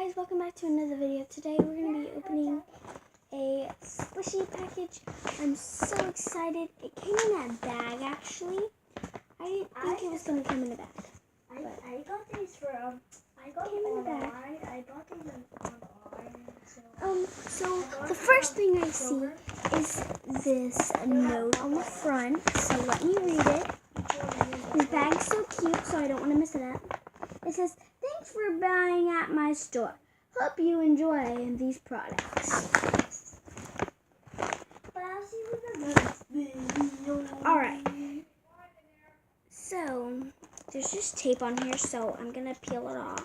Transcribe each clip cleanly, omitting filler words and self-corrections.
guys, welcome back to another video. Today we're going to be opening a squishy package. I'm so excited. It came in a bag actually. I didn't think it was going to come in a bag. I got these from, I got them online. I bought these online. So the first thing I see is this note on the front. So let me read it. This bag's so cute, so I don't want to mess it up. It says, "Thanks for buying at my store. Hope you enjoy these products." Alright. So, there's just tape on here, so I'm going to peel it off.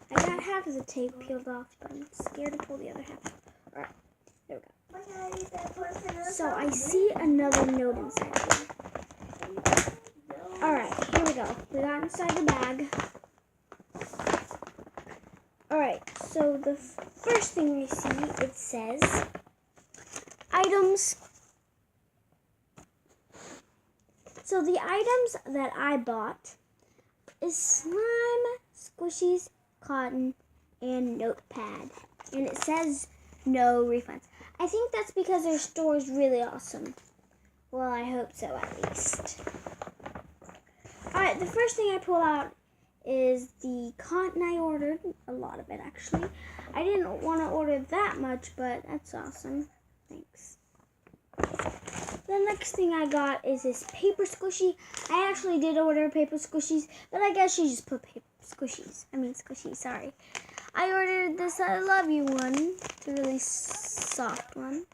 I got half of the tape peeled off, but I'm scared to pull the other half. Alright, there we go. So I see another note inside here. Alright, here we go. We got inside the bag. Alright, so the first thing I see, it says items. So the items that I bought is slime, squishies, cotton, and notepad. And it says no refunds. I think that's because their store is really awesome. Well, I hope so at least. Alright, the first thing I pull out is the cotton I ordered. A lot of it, actually. I didn't want to order that much, but that's awesome. Thanks. The next thing I got is this paper squishy. I actually did order paper squishies, but I guess you just put paper squishies, sorry. I ordered this I Love You one. It's a really soft one.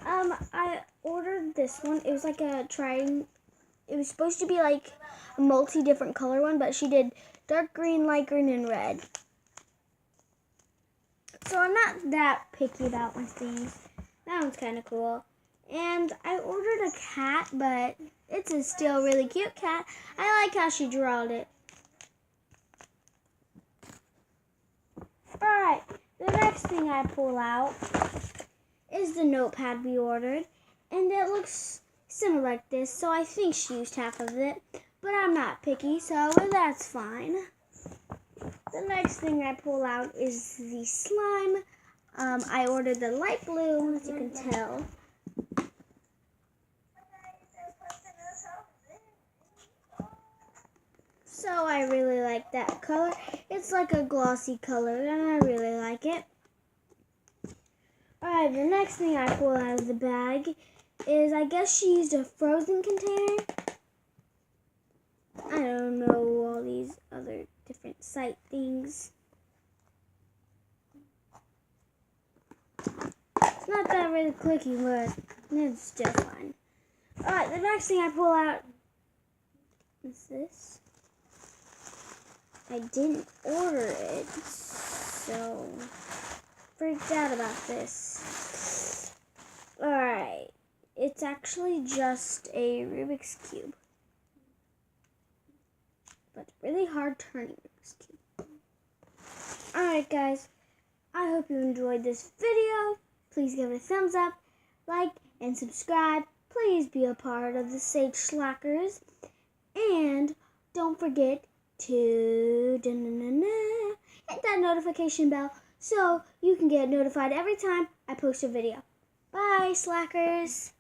I ordered this one. It was like a triangle. It was supposed to be like a multi-different color one, but she did dark green, light green, and red. So I'm not that picky about my things. That one's kind of cool. And I ordered a cat, but it's a still really cute cat. I like how she drawed it. Alright, the next thing I pull out is the notepad we ordered. And it looks similar like this, so I think she used half of it. But I'm not picky, so that's fine. The next thing I pull out is the slime. I ordered the light blue, as you can tell. So I really like that color. It's like a glossy color, and I really like it. Alright, the next thing I pull out of the bag is, I guess she used a frozen container. I don't know all these other different site things. It's not that really clicky, but it's still fine. Alright, the next thing I pull out is this. I didn't order it, so freaked out about this. Alright, it's actually just a Rubik's Cube. But really hard turning Rubik's Cube. Alright guys, I hope you enjoyed this video. Please give it a thumbs up, like, and subscribe. Please be a part of the Sage Slackers. And don't forget to hit that notification bell so you can get notified every time I post a video. Bye, Slackers!